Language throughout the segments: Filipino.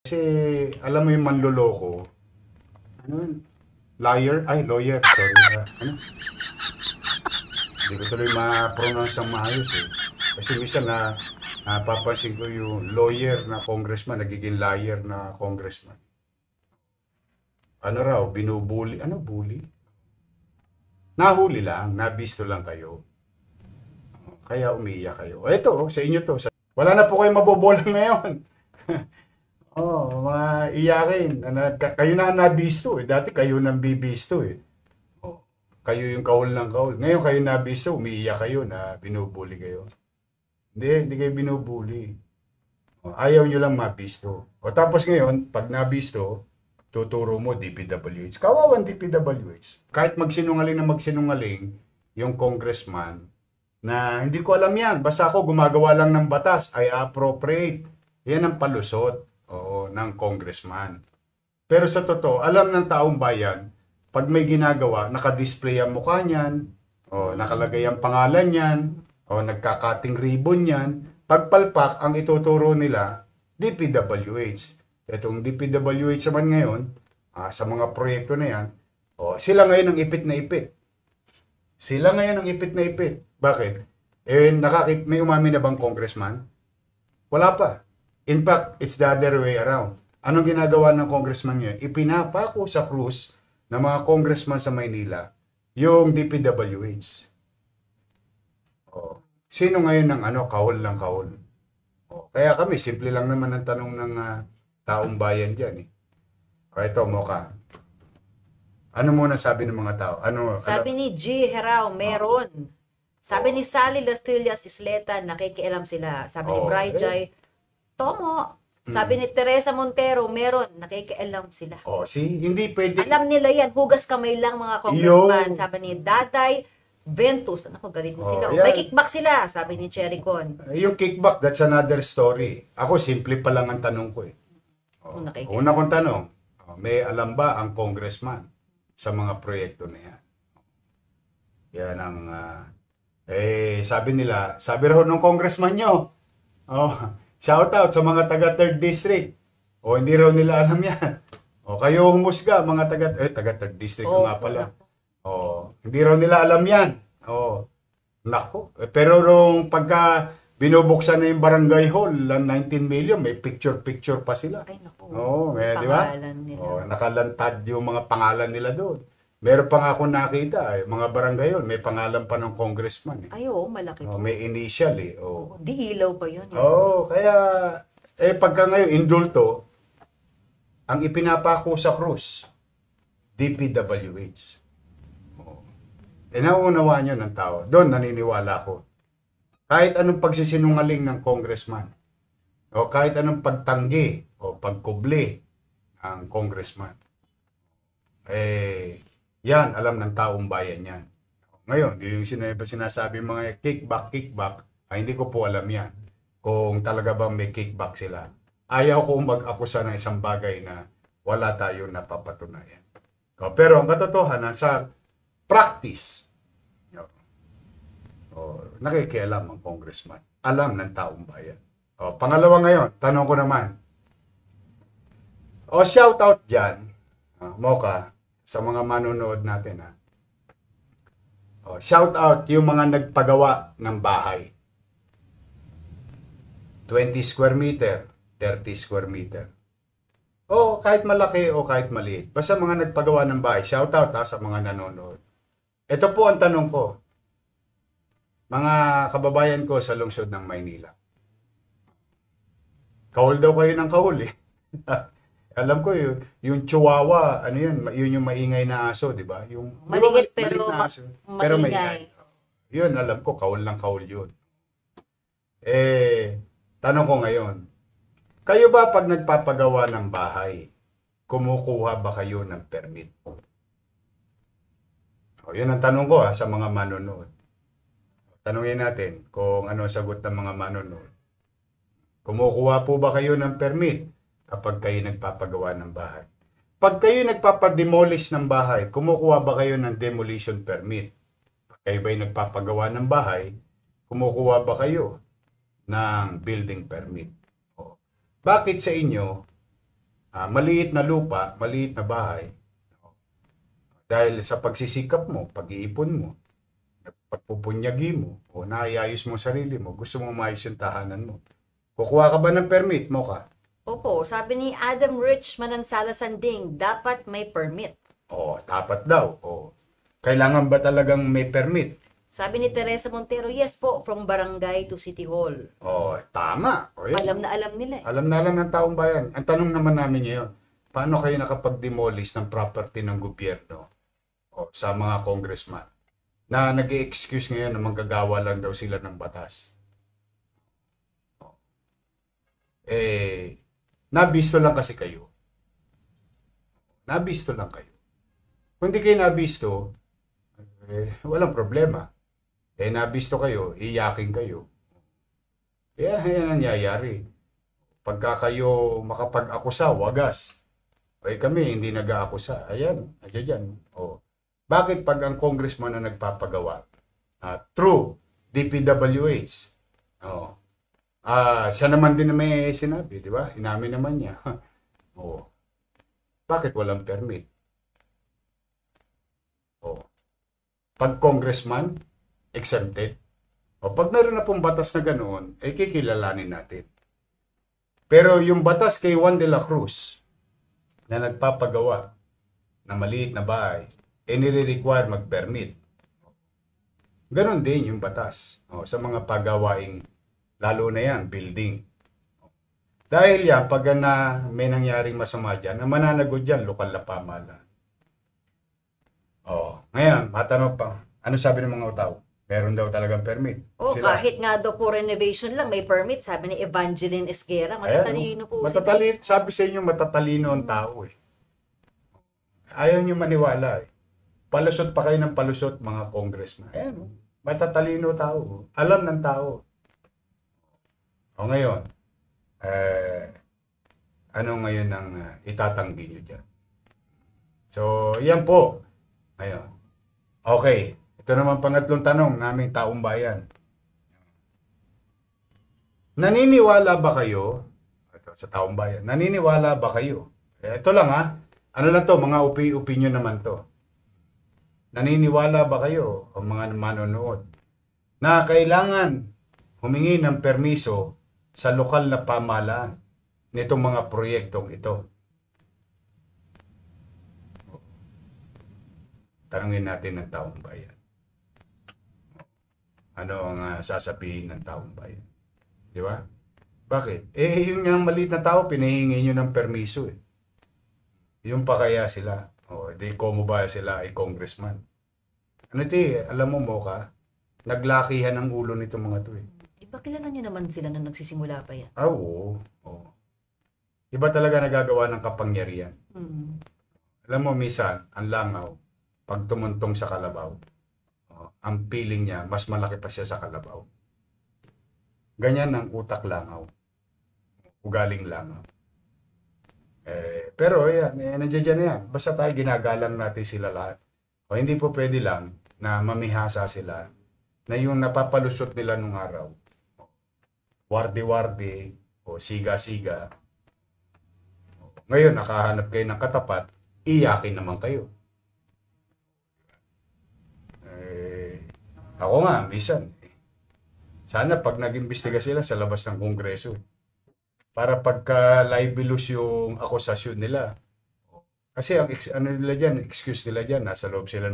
Kasi, alam mo yung manloloko, ano yun? Liar? Ay, lawyer. Sorry. Ano? Hindi ko tuloy ma-pronounce ang maayos eh. Kasi minsan napapansin ko yung lawyer na congressman, nagiging liar na congressman. Ano raw, binubuli. Ano bully? Nahuli lang, nabisto lang kayo. Kaya umiiyak kayo. Ito, sa inyo to. Wala na po kayo mabobolang ngayon. Oh, mga iyakin. Kayo na ang nabisto eh. Dati kayo nang bibisto eh. Oh, kayo yung kahol ng kahol. Ngayon kayo nabisto, umiiyak kayo na binubuli kayo. Hindi kayo binubuli. Oh, ayaw nyo lang mabisto. O tapos ngayon, pag nabisto, tuturo mo DPWH. Kawawan DPWH. Kahit magsinungaling na magsinungaling, yung congressman, na hindi ko alam yan. Basta ako gumagawa lang ng batas, ay appropriate. Yan ang palusot ng congressman. Pero sa totoo, alam ng taong bayan, pag may ginagawa, nakadisplay ang mukha niyan, nakalagay ang pangalan niyan, nagkakating ribbon niyan, pagpalpak ang ituturo nila, DPWH. Itong DPWH naman ngayon, sa mga proyekto na yan, sila ngayon ang ipit na ipit. Sila ngayon ang ipit na ipit. Bakit? May umamin na bang congressman? Wala pa. In fact, it's the other way around. Anong ginagawa ng congressman niya? Ipinapako sa krus ng mga congressman sa Maynila yung DPWH. Sino ngayon ang kahol ng kahol? Kaya kami, simple lang naman ang tanong ng taong bayan dyan. Ito, Mocha. Ano muna sabi ng mga tao? Sabi ni G. Herao, meron. Sabi ni Sally Lastillas Isleta, nakikialam sila. Sabi ni Bri Jai, Tomo. Sabi ni Teresa Montero, meron. Nakikialam sila. Hindi pwede. Alam nila yan. Hugas kamay lang mga congressman. Sabi ni Daday Ventus. Ako, galit na sila. May kickback sila. Sabi ni Cherry Con. Yung kickback, that's another story. Ako, simple pa lang ang tanong ko eh. Una kong tanong, may alam ba ang congressman sa mga proyekto na yan? Yan ang, sabi raw ng congressman nyo, shout out sa mga taga 3rd District. Hindi raw nila alam yan. Kayo humusga, mga taga 3rd District nga pala. Hindi raw nila alam yan. Nako. Pero nung pagka binubuksan na yung barangay hall, 19 million, may picture-picture pa sila. Ay, naku. Di ba? Nakalantad yung mga pangalan nila doon. Meron pa nga akong nakita, mga barangay hall, may pangalan pa ng congressman. Ay, malaki po. May initial eh. Di ilaw pa yun. Kaya, pagka ngayon, indulto, ang ipinapako sa krus, DPWH. Nauunawaan nyo ng tao. Doon naniniwala ko. Kahit anong pagsisinungaling ng congressman, kahit anong pagtanggi o pagkubli ng congressman, yan, alam ng taong bayan yan. Ngayon, yung sinasabi mga kickback, hindi ko po alam yan. Kung talaga bang may kickback sila. Ayaw ko mag-akusa ng isang bagay na wala tayo napapatunayan. Pero ang katotohanan, sa practice, nakikialam ang congressman. Alam ng taong bayan. Pangalawa ngayon, tanong ko naman. Shout out dyan, Mocha, sa mga manonood natin. Shout out yung mga nagpagawa ng bahay. 20 square meter, 30 square meter. Kahit malaki o kahit maliit. Basta mga nagpagawa ng bahay. Shout out sa mga nanonood. Ito po ang tanong ko. Mga kababayan ko sa lungsod ng Maynila. Kahol daw kayo ng kahol eh. Alam ko yung chihuahua, yun yung maingay na aso, di ba? Yung Maliit pero maingay. Yun, alam ko, kahol ng kahol yun. Tanong ko ngayon, kayo ba pag nagpapagawa ng bahay, kumukuha ba kayo ng permit? Yun ang tanong ko sa mga manonood. Tanungin natin kung ano sagot ng mga manonood. Kumukuha po ba kayo ng permit kapag kayo nagpapagawa ng bahay? Pag kayo nagpapademolish ng bahay, kumukuha ba kayo ng demolition permit? Pag kayo ba'y nagpapagawa ng bahay, kumukuha ba kayo ng building permit? Bakit sa inyo, maliit na lupa, maliit na bahay, dahil sa pagsisikap mo, pag-iipon mo, pagpupunyagi mo, o naayos mo sarili mo, gusto mo maayos yung tahanan mo. Kukuha ka ba ng permit mo ka? Opo, sabi ni Adam Rich Manansala Sanding, dapat may permit. Dapat daw. Kailangan ba talagang may permit? Sabi ni Teresa Montero, yes po, from barangay to City Hall. Tama. Yan. Alam na alam nila. Alam na alam ng taong bayan. Ang tanong naman namin ngayon, paano kayo nakapag-demolish ng property ng gobyerno sa mga congressman na nag-i-excuse ngayon na manggagawa lang daw sila ng batas? Nabisto lang kasi kayo. Nabisto lang kayo. Kung di kayo nabisto, walang problema. Nabisto kayo, iyakin kayo. Yan ang nangyayari. Pagka kayo makapag-akusa, wagas. Kami hindi nag-aakusa. Ayan, dyan. Bakit pag ang congressman na nagpapagawa, through DPWH, siya naman din na may sinabi, di ba? Inamin naman niya. Bakit walang permit? Pag congressman, exempted. Pag meron na pong batas na ganoon, kikilalanin natin. Pero yung batas kay Juan de la Cruz na nagpapagawa na maliit na bahay, nire-require mag-permit. Ganon din yung batas sa mga pagawaing, lalo na yan, building. Dahil yan, pag may nangyaring masama dyan, na mananagot dyan, lokal na pamahalaan. Ngayon, matanong pa, ano sabi ng mga tao? Meron daw talagang permit. Kahit nga daw po renovation lang, may permit. Sabi ni Evangeline Esguera, matatalino po sila. Sabi sa inyo, matatalino ang tao Ayaw nyo maniwala Palusot pa kayo ng palusot, mga congressman. Matatalino tao. Alam ng tao. Ngayon, ano ngayon ang itatanggi nyo dyan? So, yan po. Ngayon. Okay. Ito naman pangatlong tanong naming taong bayan. Naniniwala ba kayo, sa taong bayan, naniniwala ba kayo? Ito lang ano na to, mga opinion naman to. Naniniwala ba kayo, o mga manonood, na kailangan humingi ng permiso sa lokal na pamahalaan nitong mga proyektong ito? Tanungin natin ng taong bayan. Ano ang sasabihin ng taong bayan? Di ba? Bakit? Yun nga maliit na tao, pinahingi nyo ng permiso Yung pa kaya sila. Di komo ba sila ay congressman? Alam mo ka, naglakihan ang ulo nito mga to Iba kilala nyo naman sila nung nagsisimula pa yan. Oo. Iba talaga nagagawa ng kapangyarihan. Alam mo, minsan, ang langaw, pag tumuntong sa kalabaw, ang feeling niya, mas malaki pa siya sa kalabaw. Ganyan ang utak langaw. Ugaling langaw. Pero nandiyan dyan yan. Basta tayo ginagalang natin sila lahat. Hindi po pwede lang na mamihasa sila na yung napapalusot nila nung araw. Wardi-wardi o siga-siga. Ngayon, nakahanap kayo ng katapat, iyakin naman kayo. Ako nga, minsan. Sana pag nag-imbestiga sila sa labas ng Kongreso. Para pagka-libelous yung akusasyon nila. Kasi ang nila dyan, excuse nila dyan, nasa loob sila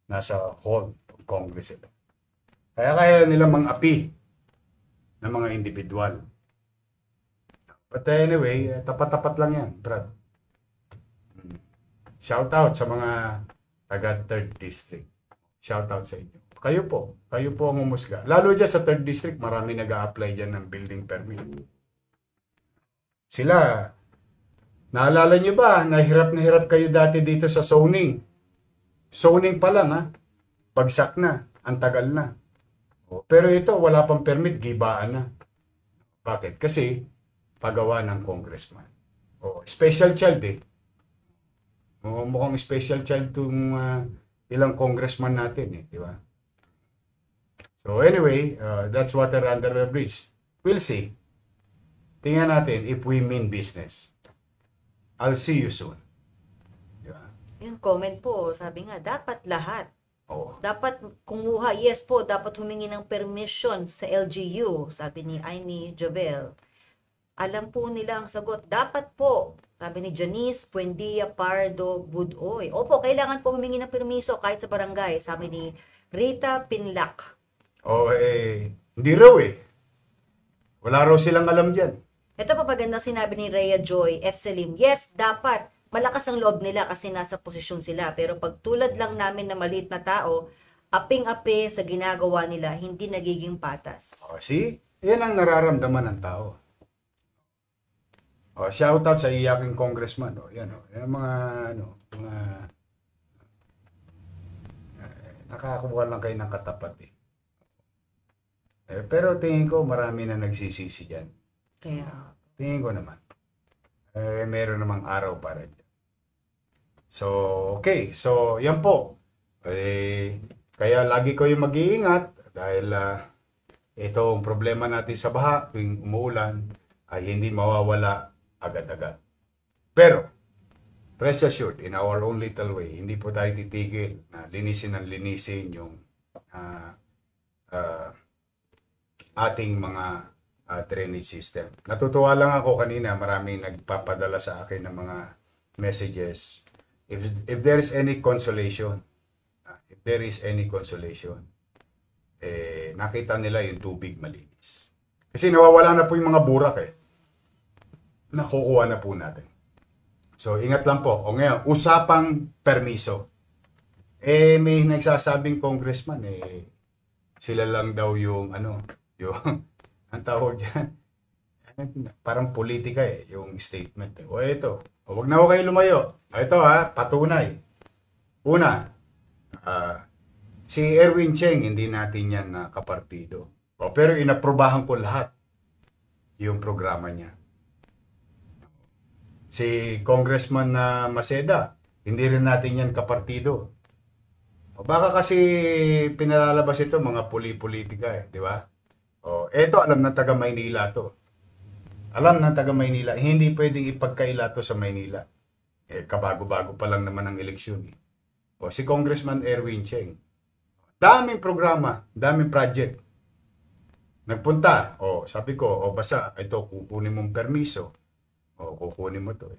nasa hall of Congress sila. Kaya nila mang-api ng mga individual. But anyway, tapat-tapat lang yan, Brad. Shout out sa mga taga 3rd District. Shout out sa inyo. Kayo po ang umusga. Lalo dyan sa 3rd District, marami nag-a-apply dyan ng building permit. Sila, naalala nyo ba, na hirap kayo dati dito sa zoning. Zoning pa lang bagsak na, ang tagal na. Pero ito, wala pang permit, gibaan na. Bakit? Kasi, pagawa ng congressman. Special child mukhang special child itong ilang congressman natin di ba? So anyway, that's water under the bridge. We'll see. Tingnan natin if we mean business. I'll see you soon. Di ba? Yung comment po, sabi nga, dapat lahat. Oo. Dapat kumuha, yes po, dapat humingi ng permission sa LGU, sabi ni Amy Jovel. Alam po nila ang sagot, dapat po, sabi ni Janice Buendia Pardo Budoy. Opo, kailangan po humingi ng permiso kahit sa barangay, sabi ni Rita Pinlac. Hindi raw eh. Wala raw silang alam dyan. Ito pa magandang sinabi ni Rhea Joy F. Selim, yes, dapat. Malakas ang loob nila kasi nasa posisyon sila. Pero pag tulad lang namin na maliit na tao, aping-api sa ginagawa nila, hindi nagiging patas. See? Yan ang nararamdaman ng tao. Shoutout sa iyaking congressman. Yan, yan mga nakakuha lang kayo ng katapat eh. Pero tingin ko marami na nagsisisi dyan. Kaya, Tingin ko naman. Meron namang araw para dyan. So, okay. So, yan po. Kaya lagi ko yung mag-iingat dahil itong problema natin sa baha tuwing umuulan ay hindi mawawala agad-agad. Pero, rest assured, in our own little way, hindi po tayo titigil na linisin yung ating mga drainage system. Natutuwa lang ako kanina, maraming nagpapadala sa akin ng mga messages. If there is any consolation, nakita nila yung tubig malinis. Kasi nawawala na po yung mga burak eh. Nakukuha na po natin. So, ingat lang po. O ngayon, usapang permiso. May nagsasabing congressman sila lang daw yung ang tawag dyan, parang politika yung statement. Ito, huwag na kayo lumayo. Ito patunay. Una, si Erwin Cheng, hindi natin yan na kapartido. Pero inaprobahan ko lahat yung programa niya. Si Congressman Maceda, hindi rin natin yan kapartido. Baka kasi pinalalabas ito mga politika di ba? Eto alam ng taga Maynila to. Alam ng taga Maynila, hindi pwedeng ipagkaila to sa Maynila. Kabago-bago pa lang naman ang eleksyon. Si Congressman Erwin Cheng. Daming programa, daming project. Nagpunta, sabi ko, basta ito kukunin mong permiso. Kukunin mo to.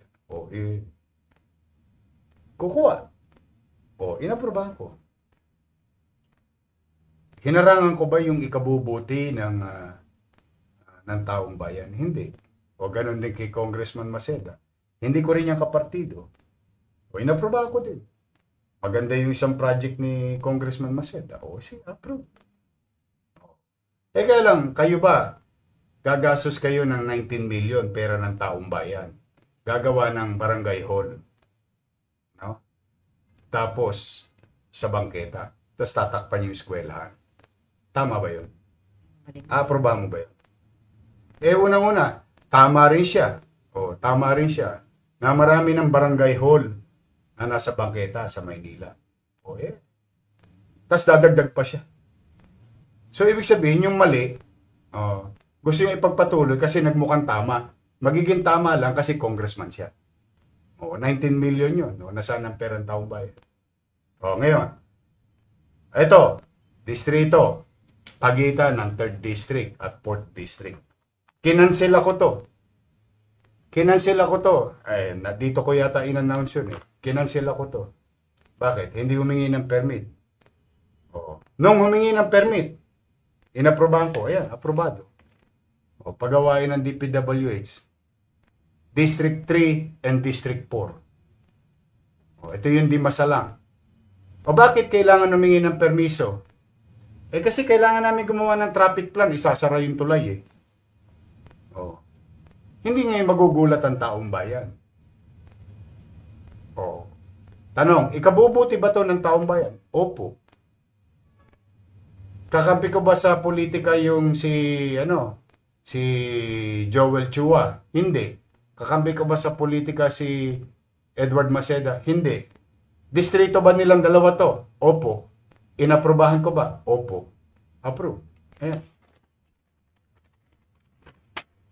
Kukuha. Inaprobahan ko. Hinarangan ko ba yung ikabubuti ng taong bayan? Hindi. Ganun din kay Congressman Maceda. Hindi ko rin yung kapartido. Inaprobahan ko din. Maganda yung isang project ni Congressman Maceda. Sige, approve. Kaya lang, kayo ba, gagastos kayo ng 19 million pera ng taong bayan. Gagawa ng barangay hall. No? Tapos, sa bangketa. Tapos tatakpan yung eskwelahan. Tama ba yun? Aprobahan mo ba yun? Unang-una, tama rin siya. Tama rin siya na marami ng barangay hall na nasa bangketa sa Maynila. Tapos dadagdag pa siya. So, ibig sabihin, yung mali, gusto niya ipagpatuloy kasi nagmukhang tama. Magiging tama lang kasi congressman siya. 19 million yun. Nasaan ang perang taong bayan? Ngayon. Ito, distrito. Pagitan ng 3rd District at 4th District. Kinansel ako to. Dito ko yata in-announce yun Kinansel ako to. Bakit? Hindi humingi ng permit. Nung humingi ng permit, inaprobahan ko. Ayan, aprobado. Pagawain ng DPWH. District 3 and District 4. Ito yung di masalang. Bakit kailangan humingi ng permiso? Kasi kailangan namin gumawa ng traffic plan, isasara yung tulay Hindi ngayon magugulat ang taong bayan. Tanong, ikabubuti ba to ng taong bayan? Opo. Kakampi ko ba sa politika yung si Joel Chua? Hindi. Kakampi ko ba sa politika si Edward Maceda? Hindi. Distrito ba nilang dalawa to? Opo. Inaprobahan ko ba? Opo. Approve. Ayan.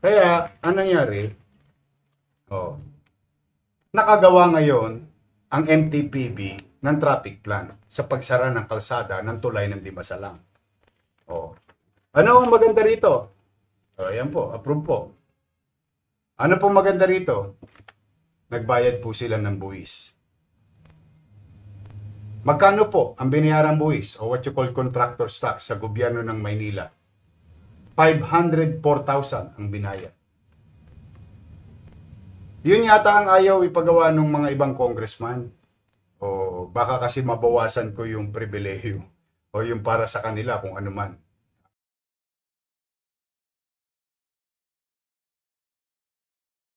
Kaya, anong nangyari? nakagawa ngayon ang MTPB ng traffic plan sa pagsara ng kalsada ng tulay ng Dimasalang. Oh. Ano ang maganda rito? O, ayan po, approve po. Ano po maganda rito? Nagbayad po sila ng buwis. Magkano po ang biniyarang buwis o what you call contractor's tax sa gobyerno ng Maynila? 504,000 ang binayad. Yun yata ang ayaw ipagawa ng mga ibang congressman. O baka kasi mabawasan ko yung pribilehiyo o yung para sa kanila kung ano man.